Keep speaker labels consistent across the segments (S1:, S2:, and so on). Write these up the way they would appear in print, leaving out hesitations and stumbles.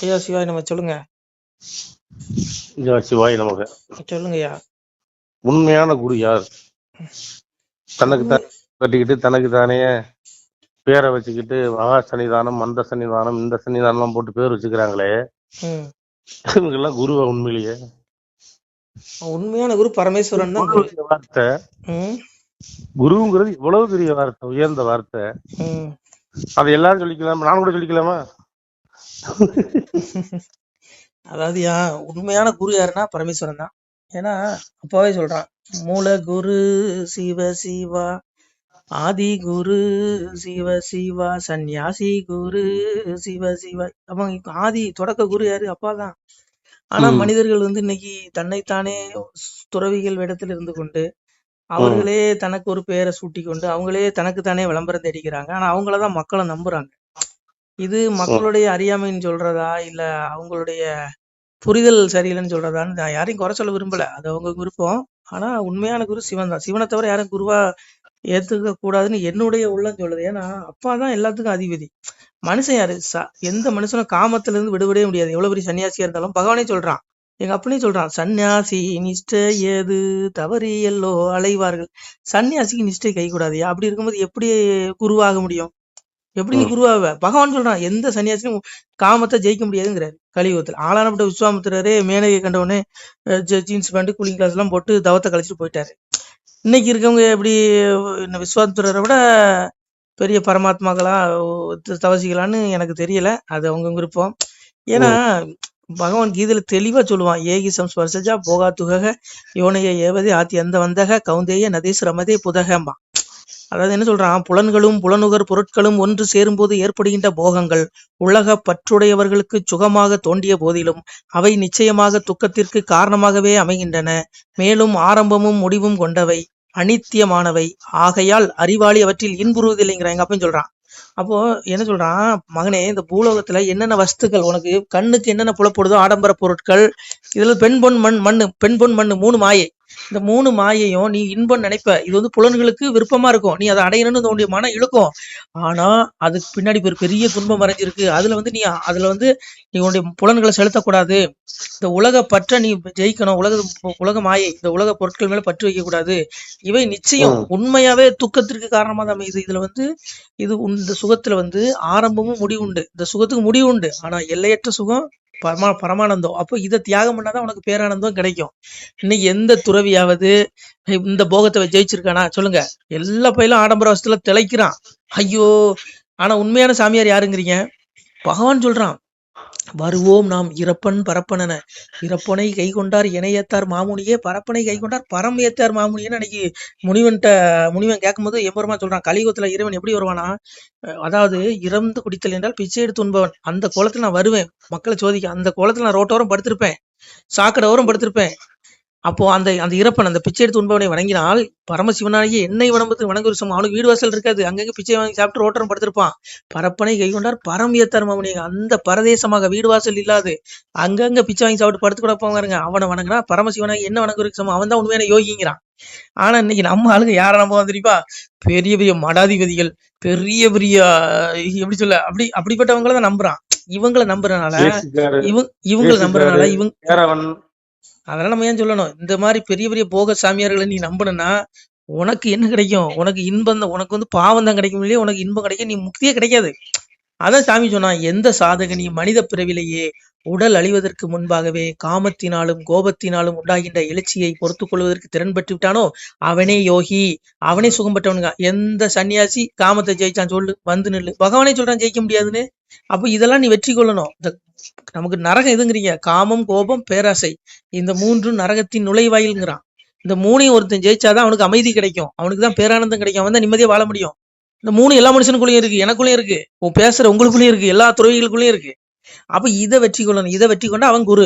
S1: ஐயா சிவாய் நம்ம சொல்லுங்க.
S2: சிவாய் நமக்கு.
S1: சொல்லுங்க ஐயா.
S2: உண்மையான குரு யார்? தனக்கு கட்டிக்கிட்டு தனக்கு தானே பேரை வச்சுக்கிட்டு மகா சன்னிதானம், அந்த சன்னிதானம், இந்த சன்னிதானம் எல்லாம் போட்டு பேர் வச்சுக்கிறாங்களே, இவங்க எல்லாம் குருவா? உண்மையிலேயே
S1: உண்மையான குரு பரமேஸ்வரன் தான்.
S2: வார்த்தை குருங்கிறது இவ்வளவு பெரிய வார்த்தை, உயர்ந்த வார்த்தை. அதை எல்லாரும் சொல்லிக்கலாம், நான் கூட சொல்லிக்கலாமா?
S1: அதாவது உண்மையான குரு யாருன்னா பரமேஸ்வரன் தான். ஏன்னா அப்பாவே சொல்றான், மூல குரு சிவ சிவா, ஆதி குரு சிவ சிவா, சன்னியாசி குரு சிவ சிவா. அப்ப ஆதி தொடக்க குரு யாரு? அப்பாதான். ஆனா மனிதர்கள் இன்னைக்கு தன்னைத்தானே துறவிகள் வேடத்தில் இருந்து கொண்டு அவர்களே தனக்கு ஒரு பேரை சூட்டி கொண்டு அவங்களே தனக்கு தானே விளம்பரம் தேடிக்கிறாங்க. ஆனா அவங்களதான் மக்களை நம்புறாங்க. இது மக்களுடைய அறியாமைன்னு சொல்றதா இல்ல அவங்களுடைய புரிதல் சரியில்லைன்னு சொல்றதான்னு நான் யாரையும் குறை சொல்ல விரும்பல, அது அவங்க விருப்பம். ஆனா உண்மையான குரு சிவன் தான். சிவனை தவிர யாரும் குருவா ஏத்துக்க கூடாதுன்னு என்னுடைய உள்ளம் சொல்லுது. ஏன்னா அப்பாதான் எல்லாத்துக்கும் அதிபதி. மனுஷன் யாரு? எந்த மனுஷனும் காமத்துல இருந்து விடுபடவே முடியாது. எவ்வளவு பெரிய சன்னியாசியா இருந்தாலும் பகவானே சொல்றான், எங்க அப்பனே சொல்றான், சன்னியாசி நிஷ்டை ஏது தவறி எல்லோ அலைவார்கள். சன்னியாசிக்கு நிஷ்டை கை கூடாதுயா. அப்படி இருக்கும்போது எப்படி குருவாக முடியும்? எப்படி நீ குருவாவ? பகவான் சொல்றான், எந்த சன்னியாசியும் காமத்தை ஜெயிக்க முடியாதுங்கிறாரு கலியுகத்துல. ஆளானப்பட்ட விஸ்வாமித்திரரே மேனகை கண்டவனே ஜீன்ஸ் பேண்ட் கூலிங் கிளாஸ் எல்லாம் போட்டு தவத்தை கழிச்சுட்டு போயிட்டாரு. இன்னைக்கு இருக்கவங்க எப்படி விஸ்வாமித்திரரை விட பெரிய பரமாத்மாக்களா தவசிகளான்னு எனக்கு தெரியல, அது அவங்க விருப்பம். ஏன்னா பகவான் கீதையில தெளிவா சொல்லுவான், ஏகி சம்ஸ்பர்சஜா போகா துகக யோனைய ஏவதே ஆத்தி அந்த வந்தக கவுந்தேய நதேஸ் ரமதே புதகம்பா. அதாவது என்ன சொல்றான், புலன்களும் புலனுகர் பொருட்களும் ஒன்று சேரும்போது ஏற்படுகின்ற போகங்கள் உலக பற்றுடையவர்களுக்கு சுகமாக தோன்றிய போதிலும் அவை நிச்சயமாக துக்கத்திற்கு காரணமாகவே அமைகின்றன. மேலும் ஆரம்பமும் முடிவும் கொண்டவை, அனித்தியமானவை. ஆகையால் அறிவாளி அவற்றில் இன்புறுவதில்லைங்கிற எங்க அப்பன்னு சொல்றான். அப்போ என்ன சொல்றான், மகனே, இந்த பூலோகத்துல என்னென்ன வஸ்துக்கள் உனக்கு கண்ணுக்கு என்னென்ன புலப்படுதோ, ஆடம்பர பொருட்கள், இதுல பெண் பொன் மண்ணு, பெண் பொன் மண்ணு, 3 மாயை. இந்த 3 மாயையும் நீ இன்பம் நினைப்ப. இது புலன்களுக்கு விருப்பமா இருக்கும், நீ அதை அடையணும்னு தோண்டிய மனம் இழுக்கும். ஆனா அதுக்கு பின்னாடி பெரிய துன்பம் மறைஞ்சிருக்கு. அதுல நீ நீ உன்னுடைய புலன்களை செலுத்தக்கூடாது. இந்த உலக பற்ற நீ ஜெயிக்கணும். உலக மாயை, இந்த உலக பொருட்கள் மேல பற்று வைக்க கூடாது. இவை நிச்சயம் உண்மையாவே துக்கத்திற்கு காரணமா தான் அமையுது. இதுல இது இந்த சுகத்துல ஆரம்பமும் முடிவு உண்டு. இந்த சுகத்துக்கு முடிவு உண்டு, ஆனா எல்லையற்ற சுகம் பரமானந்தம். அப்போ இதை தியாகம் பண்ணாதான் உனக்கு பேரானந்தம் கிடைக்கும். இன்னைக்கு எந்த துறவியாவது இந்த போகத்தை ஜெயிச்சிருக்கானா சொல்லுங்க? எல்லா பயிலும் ஆடம்பர வசத்துல திளைக்கிறான். ஐயோ, ஆனா உண்மையான சாமியார் யாருங்கிறீங்க? பகவான் சொல்றான், வருவோம் நாம் இறப்பன் பரப்பன, இறப்பனை கை கொண்டார் இணையத்தார் மாமுனியே, பரப்பனை கை கொண்டார் பரம் ஏத்தார் மாமுனியன்னு அன்னைக்கு முனிவன் கேட்கும்போது எம்பெருமா சொல்றான், கலியுகத்துல இறைவன் எப்படி வருவானா, அதாவது இறந்து குடித்தல் என்றால் பிச்சை எடுத்து உண்பவன். அந்த கோலத்துல நான் வருவேன் மக்களை சோதிக்க. அந்த கோலத்துல நான் ரோட்டோரம் படுத்திருப்பேன், சாக்கடோரம் படுத்திருப்பேன். அப்போ அந்த இறப்பன், அந்த பிச்சை எடுத்து உண்பவனை வணங்கினால் பரமசிவனாகிய என்னை வணங்குற சமம். அவனுக்கு வீடு வாசல் இருக்காது, அங்கங்க பிச்சை வாங்கி சாப்பிட்டு ரோட்டரம் படுத்திருப்பான். பரப்பனை கை கொண்டார் பரம் ஏத்தார் மாமுனி, அந்த பரதேசமாக வீடு வாசல் இல்லாது அங்கங்க பிச்சை வாங்கி சாப்பிட்டு படுத்து கூட போவாருங்க. அவனை வணங்கினா பரமசிவனாகி என்ன வணங்குற சமம். அவன் தான் உண்மையான யோகிங்கிறான். ஆனா இன்னைக்கு நம்ம ஆளுங்க யார நம்ப தெரியுமா? பெரிய பெரிய மடாதிபதிகள், பெரிய பெரிய எப்படி சொல்ல, அப்படிப்பட்டவங்கள தான் நம்புறான். இவங்களை நம்புறதுனால அதனால நம்ம ஏன் சொல்லணும், இந்த மாதிரி பெரிய பெரிய போக சாமியார்களை நீ நம்பணும்னா உனக்கு என்ன கிடைக்கும்? உனக்கு இன்பம் தான். உனக்கு பாவம் தான் கிடைக்கும், இல்லையா? உனக்கு இன்பம் கிடைக்கும், நீ முக்தியே கிடைக்காது. அதான் சாமி சொன்னா, எந்த சாதகனி மனித பிறவிலேயே உடல் அழிவதற்கு முன்பாகவே காமத்தினாலும் கோபத்தினாலும் உண்டாகின்ற எழுச்சியை பொறுத்து கொள்வதற்கு திறன் பெற்று விட்டானோ அவனே யோகி, அவனே சுகம் பெற்றவனுங்க. எந்த சன்னியாசி காமத்தை ஜெயிச்சான் சொல்லு, வந்து நில்லு. பகவானே சொல்றான் ஜெயிக்க முடியாதுன்னு. அப்ப இதெல்லாம் நீ வெற்றி கொள்ளணும். நமக்கு நரகம் எதுங்கிறீங்க? காமம், கோபம், பேராசை, இந்த 3 நரகத்தின் நுழைவாயில்ங்கிறான். இந்த 3ஐயும் ஒருத்தன் ஜெயிச்சாதான் அவனுக்கு அமைதி கிடைக்கும், அவனுக்கு தான் பேரானந்தம் கிடைக்கும், அவன் தான் நிம்மதியா வாழ முடியும். இந்த 3 எல்லா மனுஷனுக்குள்ளயும் இருக்கு, எனக்குள்ளயும் இருக்கு, பேசுற உங்களுக்குள்ளயும் இருக்கு, எல்லா துறவிகளுக்குள்ளயும் இருக்கு. அப்ப இதை வெற்றி கொள்ளணும். இதை வெற்றி கொண்டா அவன் குரு.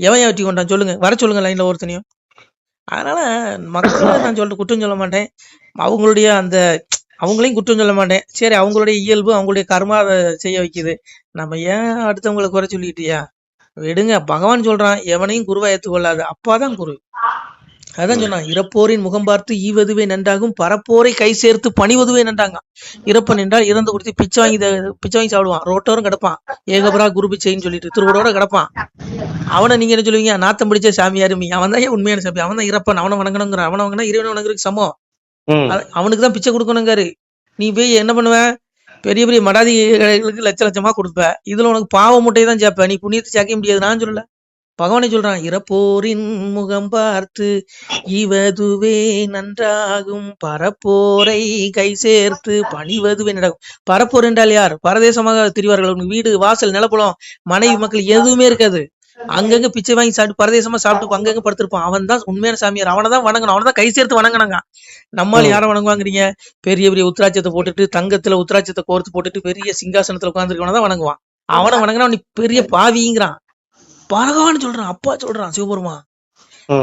S1: எவன் வெற்றி கொண்டான் சொல்லுங்க? வர சொல்லுங்க லைன்ல ஒருத்தனையும். அதனால மக்களை நான் குற்றம் சொல்ல மாட்டேன், அவங்களையும் குற்றம் சொல்ல மாட்டேன். சரி, அவங்களுடைய இயல்பு, அவங்களுடைய கர்மா அதை செய்ய வைக்குது. நம்ம ஏன் அடுத்தவங்களை குறை சொல்லிட்டியா? விடுங்க. பகவான் சொல்றான், எவனையும் குருவா ஏற்றுக்கொள்ளாது, அப்பாதான் குரு. அதான் சொன்னான், இறப்போரின் முகம் பார்த்து ஈவதுவே நன்றாகும், பரப்போரை கை சேர்த்து பணிவதுவே நன்றாங்க. இறப்பன் என்றால் இறந்து கொடுத்து பிச்சை வாங்கி சாப்பிடுவான், ரோட்டோரும் கிடப்பான், ஏகபரா குரு பிச்சைன்னு சொல்லிட்டு திருவோட கிடப்பான். அவனை நீங்க என்ன சொல்லுவீங்க, நாத்தம் பிடிச்ச சாமியாருமி, அவன் தான் உண்மையான சாமி, அவன் தான் இறப்பன், அவனை வணங்கணுங்கிற, அவனை வணங்கினா இறைவனை வணங்குறதுக்கு சமம், அவனுக்கு தான் பிச்சை கொடுக்கணுங்காரு. நீ போய் என்ன பண்ணுவ, பெரிய பெரிய மடாதிகளுக்கு லட்ச லட்சமா கொடுப்ப, இதுல உனக்கு பாவ முட்டையை தான் சேர்ப்ப, நீ புண்ணியத்தை சேர்க்க முடியாது. நான் சொல்லல, பகவானே சொல்றான், இறப்போரின் முகம் பார்த்து இவதுவே நன்றாகும், பரப்போரை கை சேர்த்து பணிவதுவே நடக்கும். பரப்போர் என்றால் யார்? பரதேசமாக திரிவார்கள், உனக்கு வீடு வாசல் நிலப்புலம் மனைவி மக்கள் எதுவுமே இருக்காது, அங்கங்க பிச்சை வாங்கி சாப்பிட்டு பரதேசமா சாப்பிட்டு அங்கங்க படுத்திருப்பான், அவன் தான் உண்மையான சாமியார், அவனை தான் வணங்கணும், அவனை தான் கை சேர்த்து வணங்கினாங்க. நம்மால் யாரை வணங்குவாங்கிறீங்க, பெரிய பெரிய உத்ராட்சத்தை போட்டுட்டு தங்கத்துல உத்ராட்சத்தை கோர்த்து போட்டுட்டு பெரிய சிங்காசனத்துல உட்காந்துருக்கவன தான் வணங்குவான், அவனை வணங்கினா நீ பெரிய பாவிங்கிறான் பகவான் சொல்றான், அப்பா சொல்றான் சிவபெருமா.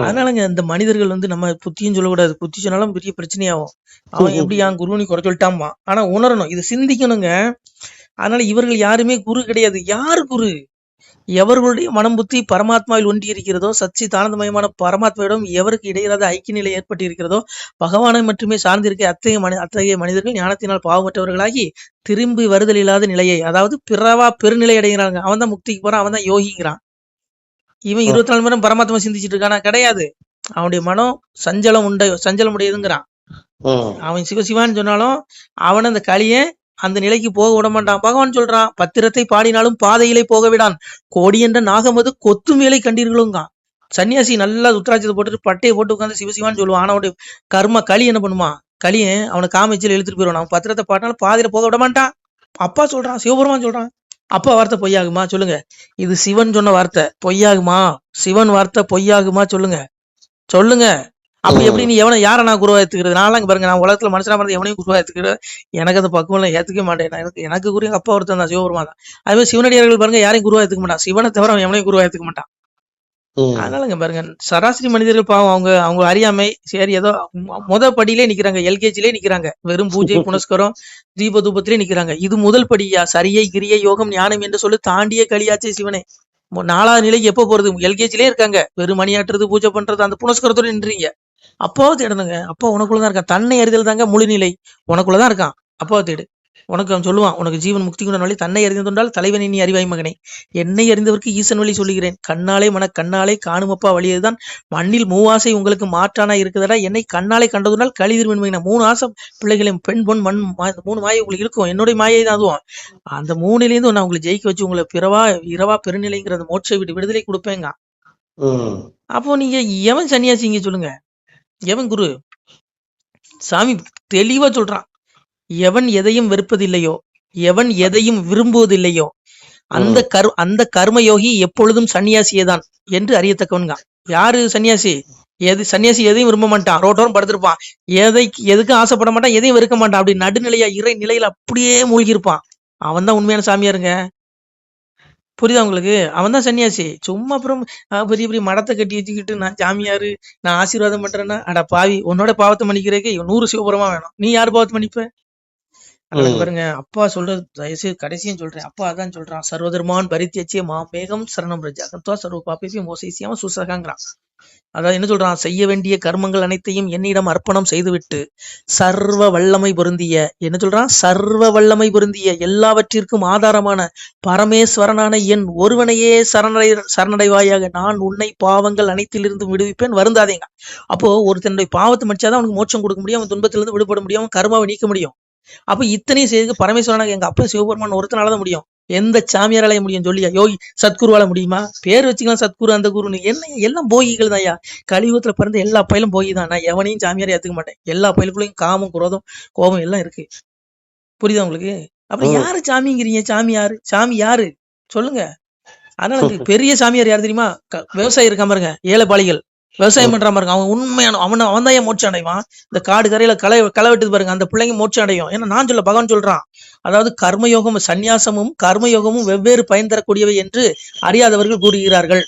S1: அதனாலங்க இந்த மனிதர்கள் நம்ம புத்தியும் சொல்லக்கூடாது, புத்தி சொன்னாலும் பெரிய பிரச்சனையாகும். அவன் எப்படி என் குரு நீ குறை சொல்லிட்டாமா, ஆனா உணரணும், இது சிந்திக்கணுங்க. அதனால இவர்கள் யாருமே குரு கிடையாது. யாரு குரு? எவர்களுடைய மனம் புத்தி பரமாத்மாவில் ஒன்றி இருக்கிறதோ, சச்சிதானந்தமயமான பரமாத்மாவிடம் எவருக்கு இடையிலாத ஐக்கிய நிலை ஏற்பட்டு இருக்கிறதோ, பகவானை மட்டுமே சார்ந்திருக்க அத்தகைய மனிதர்கள் ஞானத்தினால் பாவமற்றவர்களாகி திரும்பி வருதல் இல்லாத நிலையை, அதாவது பிறவா பெருநிலை அடைகிறாங்க. அவன் தான் முக்திக்கு போறான், அவன் தான் யோகிங்கிறான். இவன் 24 மணி நேரம் பரமாத்மா சிந்திச்சுட்டு இருக்கானா? கிடையாது. அவனுடைய மனம் சஞ்சலம் உடையதுங்கிறான். அவன் சிவசிவான்னு சொன்னாலும் அவன் அந்த களிய அந்த நிலைக்கு போக விட மாட்டான். பகவான் சொல்றான், பத்திரத்தை பாடினாலும் பாதையிலே போக விடான், கோடி என்ற நாகமது கொத்தும் வேலை கண்டீர்களுங்க. சன்னியாசி நல்லா உத்ராட்சத்தை போட்டுட்டு பட்டையை போட்டு உட்காந்து சிவசிவான்னு சொல்லுவான். ஆனா அவனுடைய கர்ம களி என்ன பண்ணுமா, களிய அவனை காமிச்சில் இழுத்துட்டு போயிடுவான். அவன் பத்திரத்தை பாடினாலும் பாதையில போக விட மாட்டான். அப்பா சொல்றான், சிவபெருமான் சொல்றான். அப்பா வார்த்தை பொய்யாகுமா சொல்லுங்க? இது சிவன் சொன்ன வார்த்தை, பொய்யாகுமா? சிவன் வார்த்தை பொய்யாகுமா சொல்லுங்க? சொல்லுங்க. அப்ப எப்படி நீ யாரை நான் குருவா ஏத்துக்கிறது? நான் பாருங்க, நான் உலகத்துல மனுஷனா பிறந்த எவனையும் குருவா ஏத்துக்கிறது எனக்கு அந்த பக்குவம் எல்லாம் ஏத்துக்க மாட்டேன். எனக்கு குரு எங்க அப்பா ஒருத்தன் தான், சிவபெருமா தான். அதே மாதிரி சிவனடியார்கள் பாருங்க, யாரையும் குருவா ஏத்துக்க மாட்டான், சிவனை தவிர அவன் எவனையும் குருவா ஏத்துக்க மாட்டான். அதனாலங்க பாருங்க, சராசரி மனிதர்கள் பாவம், அவங்க அறியாமை, சரி ஏதோ படியிலே நிக்கிறாங்க, எல்கேஜிலே நிக்கிறாங்க, வெறும் பூஜை புனஸ்கரம் தீப தூபத்திலே நிக்கிறாங்க. இது முதல் படியா? சரியை கிரியை யோகம் ஞானம் என்று சொல்லி தாண்டிய களியாச்சே சிவனே. 4வது நிலைக்கு எப்ப போறது? எல்கேஜிலே இருக்காங்க, வெறும் மணியாட்டுறது பூஜை பண்றது அந்த புனஸ்கரத்தோட நின்றீங்க. அப்பாவை தேடுங்க, அப்பா உனக்குள்ளதான் இருக்கான். தன்னை அறிதல் தாங்க முழு நிலை, உனக்குள்ளதான் இருக்கான். அப்பாவை தேடு. உனக்கு அவன் சொல்லுவான், உனக்கு ஜீவன் முக்தி கொண்ட வழி தன்னை அறிந்தொன்றால் தலைவனை நீ அறிவாய் மகனே, என்னை அறிந்தவருக்கு ஈசன் வழி சொல்லுகிறேன், கண்ணாலே கண்ணாலே காணுமப்பா வழியதுதான், மண்ணில் மூவாசை உங்களுக்கு மாற்றானா இருக்குதடா, என்னை கண்ணாலே கண்டதுனால் கழிதிருவன். 3 ஆசை பிள்ளைகளையும் பெண் பொன் மண் 3 மாயை உங்களுக்கு இருக்கும், என்னுடைய மாயை தான். அதுவும் அந்த 3லேருந்து நான் உங்களை ஜெயிக்க வச்சு உங்களை இரவா பெருநிலைங்கிற அந்த மோட்சை விடுதலை கொடுப்பேங்க. அப்போ நீங்க எவன் சன்னியாசிங்க சொல்லுங்க? எவன் குரு? சாமி தெளிவா சொல்றான், எவன் எதையும் வெறுப்பதில்லையோ, எவன் எதையும் விரும்புவதில்லையோ அந்த கர்மயோகி எப்பொழுதும் சன்னியாசியேதான் என்று அறியத்தக்கவன்க. யாரு சன்னியாசி? சன்னியாசி எதையும் விரும்ப மாட்டான், ரோட்டோரம் படுத்திருப்பான், எதுக்கும் ஆசைப்பட மாட்டான், எதையும் வெறுக்க மாட்டான், அப்படி நடுநிலையா இறை நிலையில அப்படியே மூழ்கி இருப்பான். அவன் தான் உண்மையான சாமியாருங்க. புரியுதா உங்களுக்கு? அவன் தான் சன்னியாசி. சும்மா அப்புறம் பெரிய பெரிய மடத்தை கட்டி வச்சுக்கிட்டு நான் சாமியாரு, நான் ஆசீர்வாதம் பண்றேன்னா, அட பாவி, உன்னோட பாவத்தை மன்னிக்கிறதுக்கு 100 சிவபுரமா வேணும், நீ யாரு பாவத்தை மன்னிப்ப? பாருங்க, அப்பா சொல்றது தயவுசெய்து கடைசியும் சொல்றேன், அப்பா அதான் சொல்றான், சர்வதர்மான் பரித்தியச்சிய மாமேகம் சரணம் பிரஜாகத்வா சர்வ பாபேபியம் மோசைசியாம சுசகாங்கிறான். அதாவது என்ன சொல்றான்? செய்ய வேண்டிய கர்மங்கள் அனைத்தையும் என்னிடம் அர்ப்பணம் செய்துவிட்டு சர்வ வல்லமை பொருந்திய, என்ன சொல்றான்? சர்வ வல்லமை பொருந்திய எல்லாவற்றிற்கும் ஆதாரமான பரமேஸ்வரனான என் ஒருவனையே சரணடைவாயாக, நான் உன்னை பாவங்கள் அனைத்திலிருந்து விடுவிப்பேன், வருந்தாதேங்க. அப்போ ஒருத்தனுடைய பாவத்தை மன்னிச்சாதான் அவனுக்கு மோட்சம் கொடுக்க முடியும், அவன் துன்பத்திலிருந்து விடுபட முடியும், அவன் கர்மாவை நீக்க முடியும். அப்ப இத்தனையும் செய்து பரமேஸ்வரனாக எங்க அப்பா சிவபெருமான் ஒருத்தனாலதான் முடியும். எந்த சாமியாரால முடியும் சொல்லியா? யோகி சத்குருவால முடியுமா? பேர் வச்சுக்கலாம், சத்குரு அந்த குருன்னு. என்ன எல்லாம் போகிகள் தான்யா. கலியுகத்துல பிறந்த எல்லா பயிலும் போகி தான். நான் எவனையும் சாமியாரை ஏத்துக்க மாட்டேன். எல்லா பயிலுக்குள்ளையும் காமம், குரோதம், கோபம் எல்லாம் இருக்கு. புரியுதா உங்களுக்கு? அப்புறம் யாரு சாமிங்கிறீங்க? சாமி யாரு சொல்லுங்க? அதனால பெரிய சாமியார் யாரு தெரியுமா? விவசாயி இருக்காம பாருங்க, ஏழைப்பாளிகள் விவசாயம் பண்றான் பாருங்க, அவன் உண்மையான அவன் தான் மோட்சம் அடைவான். இந்த காடு கரையில களை வெட்டுது பாருங்க, அந்த பிள்ளைங்க மோட்சம் அடையும். ஏன்னா நான் சொல்ல, பகவான் சொல்றான், அதாவது கர்மயோகம் சந்நியாசமும் கர்மயோகமும் வெவ்வேறு பயன் தரக்கூடியவை என்று அறியாதவர்கள் கூறுகிறார்கள்.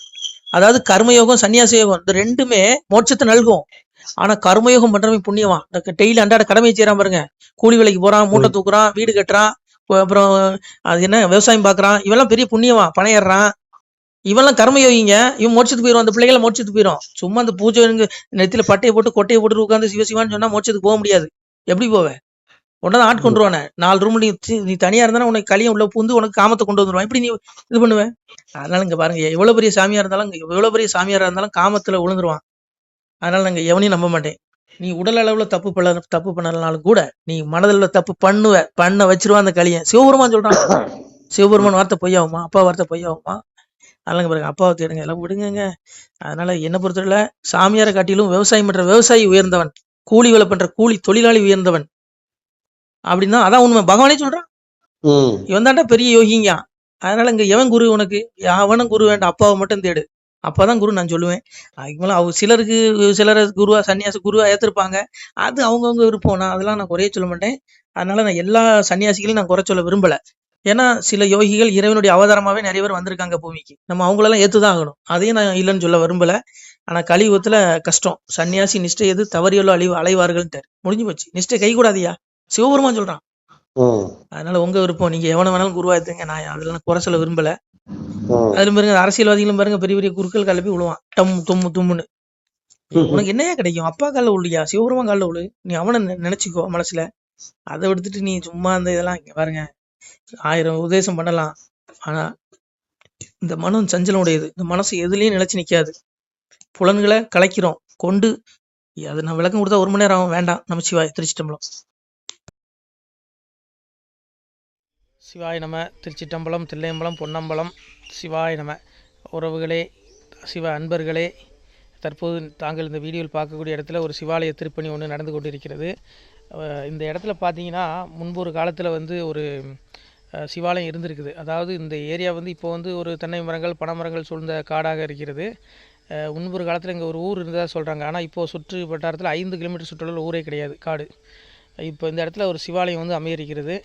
S1: அதாவது கர்மயோகம் சன்னியாச யோகம் இந்த ரெண்டுமே மோட்சத்தை நல்கும். ஆனா கர்மயோகம் பண்றவன் புண்ணியவான். டெய்லி அன்றாட கடமையை செய்யறான் பாருங்க, கூலி வேலைக்கு போறான், மூட்டை தூக்குறான், வீடு கட்டுறான், அப்புறம் அது என்ன விவசாயம் பாக்குறான், இவெல்லாம் பெரிய புண்ணியவான், பணையறான். இவன்லாம் கர்மயோகிங்க. இவன் மோட்சத்துக்கு போயிடும். அந்த பிள்ளைகளை மோட்சத்துக்கு போயிடும். சும்மா அந்த பூஜை நெத்தியில பட்டையை போட்டு கொட்டையை போட்டு உட்காந்து சிவசிவான்னு சொன்னா மோட்சத்துக்கு போக முடியாது. எப்படி போவேன்? உடனே ஆட்கொண்டுருவானே. 4 ரூம் நீ தனியா இருந்தாலும் உனக்கு கலியம் உள்ள பூந்து உனக்கு காமத்தை கொண்டு வந்துருவான். எப்படி நீ இது பண்ணுவேன்? அதனால இங்க பாருங்க, எவ்வளவு பெரிய சாமியா இருந்தாலும் எவ்வளவு பெரிய சாமியாரா இருந்தாலும் காமத்துல விழுந்துருவான். அதனால நாங்க எவனையும் நம்ப மாட்டேன். நீ உடல் அளவுல தப்பு பண்ணலனாலும் கூட நீ மனதில் தப்பு பண்ண வச்சிருவான் அந்த கலியன். சிவபெருமான் சொல்றான். சிவபெருமான் வார்த்தை பொய்யாகுமா? அப்பா வார்த்தை பொய்யாகுமா? அதனால பாருங்க, அப்பாவை தேடுங்க, எல்லாம் விடுங்க. அதனால என்ன பொறுத்தவரை சாமியாரை காட்டிலும் விவசாயம் பண்ற விவசாயி உயர்ந்தவன், கூலி வேலை பண்ற கூலி தொழிலாளி உயர்ந்தவன் அப்படின்னா அதான் உண்மை. பகவானே சொல்றான், இவன் தாண்டா பெரிய யோகிங்க. அதனால இங்க எவன் குரு உனக்கு? எவனும் குரு வேண்டாம், அப்பாவை மட்டும் தேடு. அப்பதான் குரு நான் சொல்லுவேன். அதுக்கு மேல சிலர் குருவா சன்னியாசி குருவா ஏத்திருப்பாங்க. அது அவங்கவுங்க விருப்பம். அதெல்லாம் நான் குறைய சொல்ல மாட்டேன். அதனால நான் எல்லா சன்னியாசிகளையும் நான் குறை சொல்ல விரும்பல. ஏன்னா சில யோகிகள் இறைவனுடைய அவதாரமாவே நிறைய பேர் வந்திருக்காங்க பூமிக்கு. நம்ம அவங்களெல்லாம் ஏத்துதான் ஆகணும். அதையும் நான் இல்லைன்னு சொல்ல விரும்பல. ஆனா கலியுகத்துல கஷ்டம். சன்னியாசி நிஷ்டை எது தவறியோ அலைவார்கள் முடிஞ்சு போச்சு. நிஷ்டை கை கூடாதியா, சிவபெருமான் சொல்றான். அதனால உங்க விருப்பம். நீங்க எவனை வேணாலும் குருவா எடுத்துங்க. நான் அதெல்லாம் குறை சொல்ல விரும்பல. அதுல பாருங்க, அரசியல்வாதிகளும் பாருங்க, பெரிய பெரிய குருக்கள் கலப்பி விழுவான், தும்முன்னு. உனக்கு என்னையா கிடைக்கும்? அப்பா காலில் உள்ளியா, சிவபெருமான் காலில் விழு. நீ அவனை நினைச்சுக்கோ மனசுல. அதை விடுத்துட்டு நீ சும்மா அந்த இதெல்லாம் இங்க பாருங்க, 1000 உபதேசம் பண்ணலாம். ஆனா இந்த மனம் சஞ்சலம் உடையது. இந்த மனசு எதுலயும் நிலைச்சு நிக்காது. புலன்களை கலைக்கிறோம் கொண்டு. அது நான் விளக்கம் கொடுத்தா 1 மணி நேரம் ஆகும். வேண்டாம். நம்ம சிவாய் திருச்சிட்டம்பலம். சிவாய் நம. திருச்சிட்டம்பலம், தில்லையம்பலம், பொன்னம்பலம். சிவாய் நம. உறவுகளே, சிவ அன்பர்களே, தற்போது தாங்கள் இந்த வீடியோவில் பார்க்கக்கூடிய இடத்துல ஒரு சிவாலய திருப்பணி ஒன்று நடந்து கொண்டிருக்கிறது. இந்த இடத்துல பார்த்தீங்கன்னா முன்பு ஒரு காலத்தில் ஒரு சிவாலயம் இருந்திருக்குது. அதாவது இந்த ஏரியா இப்போ ஒரு தென்னை மரங்கள் பனைமரங்கள் சூழ்ந்த காடாக இருக்கிறது. முன்பு ஒரு காலத்தில் இங்கே ஒரு ஊர் இருந்ததாக சொல்கிறாங்க. ஆனால் இப்போது சுற்று வட்டாரத்தில் 5 கிலோமீட்டர் சுற்றுலா ஊரே கிடையாது, காடு. இப்போ இந்த இடத்துல ஒரு சிவாலயம் அமையிருக்கிறது.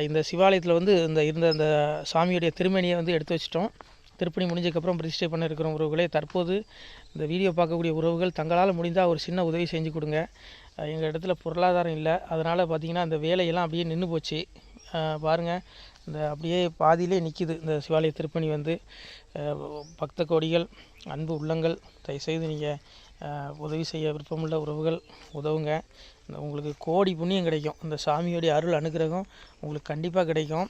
S1: இந்த சிவாலயத்தில் இருந்த அந்த சாமியுடைய திருமணியை எடுத்து வச்சிட்டோம். திருப்பணி முடிஞ்சதுக்கப்புறம் பிரதிஷ்டை பண்ண இருக்கிற உறவுகளே, தற்போது இந்த வீடியோ பார்க்கக்கூடிய உறவுகள் தங்களால் முடிந்தால் ஒரு சின்ன உதவி செஞ்சு கொடுங்க. எங்கள் இடத்துல பொருளாதாரம் இல்லை. அதனால் பார்த்திங்கன்னா அந்த வேலையெல்லாம் அப்படியே நின்று போச்சு. பாருங்கள், இந்த அப்படியே பாதியிலே நிற்கிது இந்த சிவாலய திருப்பணி. பக்த கோடிகள், அன்பு உள்ளங்கள், தயவுசெய்து நீங்கள் உதவி செய்ய விருப்பமுள்ள உறவுகள் உதவுங்க. உங்களுக்கு கோடி புண்ணியம் கிடைக்கும். இந்த சாமியோடைய அருள் அனுகிரகம் உங்களுக்கு கண்டிப்பாக கிடைக்கும்.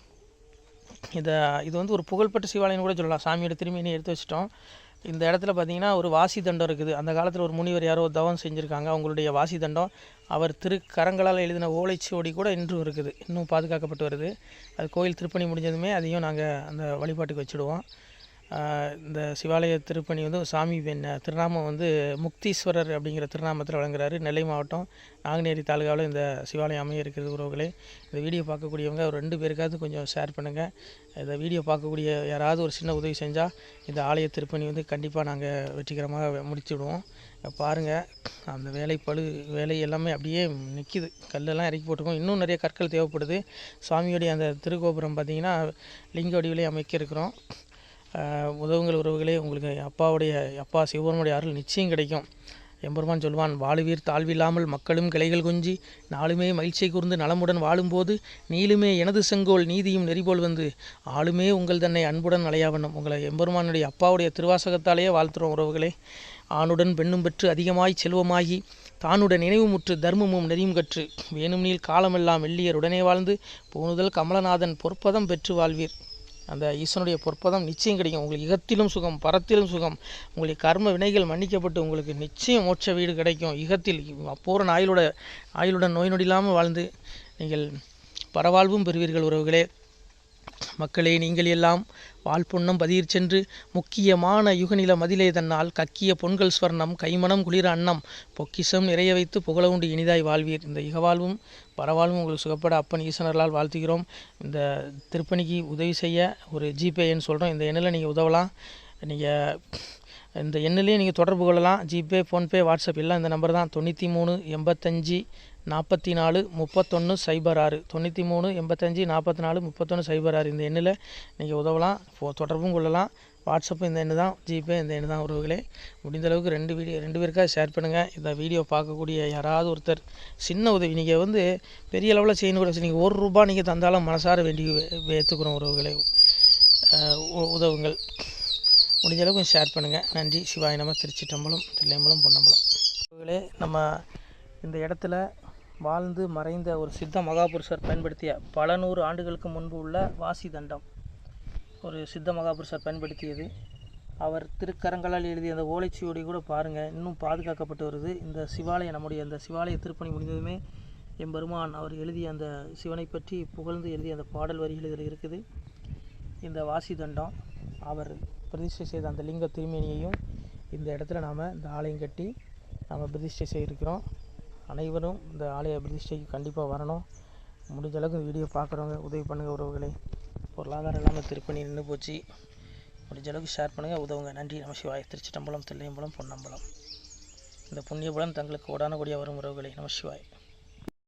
S1: இது ஒரு புகழ்பெற்ற சிவாலயம் கூட சொல்லலாம். சாமியோட திருமணியை எடுத்து வச்சிட்டோம். இந்த இடத்துல பார்த்திங்கன்னா ஒரு வாசி தண்டம் இருக்குது. அந்த காலத்தில் ஒரு முனிவர் யாரோ தவம் செஞ்சுருக்காங்க. அவங்களுடைய வாசி தண்டம் அவர் திருக்கரங்களால் எழுதின ஓலைச்சுவடி கூட இன்றும் இருக்குது, இன்னும் பாதுகாக்கப்பட்டு வருது. அது கோயில் திருப்பணி முடிஞ்சதுமே அதையும் நாங்கள் அந்த வழிபாட்டுக்கு வச்சுடுவோம். இந்த சிவாலய திருப்பணி சாமி திருநாமம் முக்தீஸ்வரர் அப்படிங்கிற திருநாமத்தில் வழங்குறாரு. நெல்லை மாவட்டம் நாங்குநேரி தாலுகாவில் இந்த சிவாலயம் அமைய இருக்கிறது. உறவுகளே, இந்த வீடியோ பார்க்கக்கூடியவங்க ஒரு 2 பேருக்காவது கொஞ்சம் ஷேர் பண்ணுங்கள். இந்த வீடியோ பார்க்கக்கூடிய யாராவது ஒரு சின்ன உதவி செஞ்சால் இந்த ஆலய திருப்பணி கண்டிப்பாக நாங்கள் வெற்றிகரமாக முடிச்சுடுவோம். பாருங்கள், அந்த வேலை எல்லாமே அப்படியே நிற்கிது. கல்லெல்லாம் இறக்கி போட்டிருக்கோம். இன்னும் நிறைய கற்கள் தேவைப்படுது. சாமியோடைய அந்த திருக்கோபுரம் பார்த்திங்கன்னா லிங்க வடிவிலே அமைக்க இருக்கிறோம். உதவுங்கள் உறவுகளே. உங்களுக்கு அப்பா சிவபெருமானுடைய அருள் நிச்சயம் கிடைக்கும். எம்பெருமான் சொல்வான், வாழுவீர் தாழ்வில்லாமல் மக்களும் கிளைகள் கொஞ்சி நாளுமே மகிழ்ச்சியை கூர்ந்து நலமுடன் வாழும்போது நீளுமே எனது செங்கோல் நீதியும் நெறிபோல் ஆளுமே உங்கள் தன்னை அன்புடன் அலையாவண்ணம். உங்களை எம்பெருமானுடைய அப்பாவுடைய திருவாசகத்தாலேயே வாழ்த்துறோம் உறவுகளே. ஆணுடன் பெண்ணும் பெற்று அதிகமாய் செல்வமாகி தானுடன் நினைவுமுற்று தர்மமும் நெறியும் கற்று வேணும் நீள் காலமெல்லாம் வெள்ளியர் உடனே வாழ்ந்து போனுதல் கமலநாதன் பொற்பதம் பெற்று வாழ்வீர். அந்த ஈசனுடைய பொற்பதம் நிச்சயம் கிடைக்கும். உங்களுக்கு இகத்திலும் சுகம், பரத்திலும் சுகம். உங்களுடைய கர்ம வினைகள் மன்னிக்கப்பட்டு உங்களுக்கு நிச்சயம் மோட்ச வீடு கிடைக்கும். இகத்தில் பூரண ஆயுளுடன் நோய் நொடி இல்லாமல் வாழ்ந்து நீங்கள் பரவாழ்வும் பெறுவீர்கள். உறவுகளே, மக்களே, நீங்கள் எல்லாம் வாழ்பொன்னம் பதியிற் சென்று முக்கியமான யுகநில மதிலே தன்னால் கக்கிய பொன்கள் ஸ்வர்ணம் கைமணம் குளிர அன்னம் பொக்கிஷம் நிறைய வைத்து புகழ உண்டு இனிதாய் வாழ்வீர். இந்த இகவாழ்வும் பரவாழ்வும் உங்களுக்கு சுகப்பட அப்பன் ஈசனர்களால் வாழ்த்துகிறோம். இந்த திருப்பணிக்கு உதவி செய்ய ஒரு ஜிபே எண் சொல்கிறோம். இந்த எண்ணில் நீங்கள் உதவலாம். நீங்கள் இந்த எண்ணிலேயே நீங்கள் தொடர்பு கொள்ளலாம். ஜிபே, ஃபோன்பே, வாட்ஸ்அப் எல்லாம் இந்த நம்பர் தான். 93 85 44 31 06 93 85 44 31 06. இந்த எண்ணில் நீங்கள் உதவலாம், தொடர்பும் கொள்ளலாம். வாட்ஸ்அப்பு இந்த எண்ணு தான், ஜிபே இந்த எண்ணு தான். உறவுகளே, முடிந்தளவுக்கு 2 பேருக்காக ஷேர் பண்ணுங்கள். இந்த வீடியோ பார்க்கக்கூடிய யாராவது ஒருத்தர் சின்ன உதவி, நீங்கள் பெரிய அளவில் செய்யணும் கூட, நீங்கள் ₹1 நீங்கள் தந்தாலும் மனசார வேண்டி ஏற்றுக்கிறோம். உறவுகளே, உதவுங்கள். முடிஞ்ச அளவுக்கு கொஞ்சம் ஷேர் பண்ணுங்கள். நன்றி. சிவாய நம. திருச்சிற்றம்பலம், தில்லையம்பலம், பொன்னம்பலம். நம்ம இந்த இடத்துல வாழ்ந்து மறைந்த ஒரு சித்த மகாபுருஷர் பயன்படுத்திய பல நூறு ஆண்டுகளுக்கு முன்பு உள்ள வாசி தண்டம் ஒரு சித்த மகாபுருஷர் பயன்படுத்தியது. அவர் திருக்கரங்களால் எழுதிய அந்த ஓலைச்சுவடி கூட பாருங்கள், இன்னும் பாதுகாக்கப்பட்டு வருது. இந்த சிவாலயம், நம்முடைய இந்த சிவாலய திருப்பணி முடிந்ததுமே எம்பெருமான் அவர் எழுதிய அந்த சிவனை பற்றி புகழ்ந்து எழுதிய அந்த பாடல் வரிகள் இதில் இருக்குது. இந்த வாசி தண்டம் அவர் பிரதிஷ்டை செய்த அந்த லிங்க திருமேனியையும் இந்த இடத்துல நாம் இந்த ஆலயம் கட்டி நாம் பிரதிஷ்டை செய்திருக்கிறோம். அனைவரும் இந்த ஆலய பிரதிஷ்டைக்கு கண்டிப்பாக வரணும். முடிஞ்ச அளவுக்கு வீடியோ பார்க்குறவங்க உதவி பண்ணுங்கள் உறவுகளை. பொருளாதாரம் இல்லாமல் திருப்பணி நின்று போச்சு. முடிஞ்ச அளவுக்கு ஷேர் பண்ணுங்கள், உதவுங்க. நன்றி. நம சிவாய. திருச்சிற்றம்பலம், தில்லையம்பலம், பொன்னம்பலம். இந்த புண்ணியபலம் தங்களுக்கு கோடான கோடியாக வரும் உறவுகளை. நம சிவாய.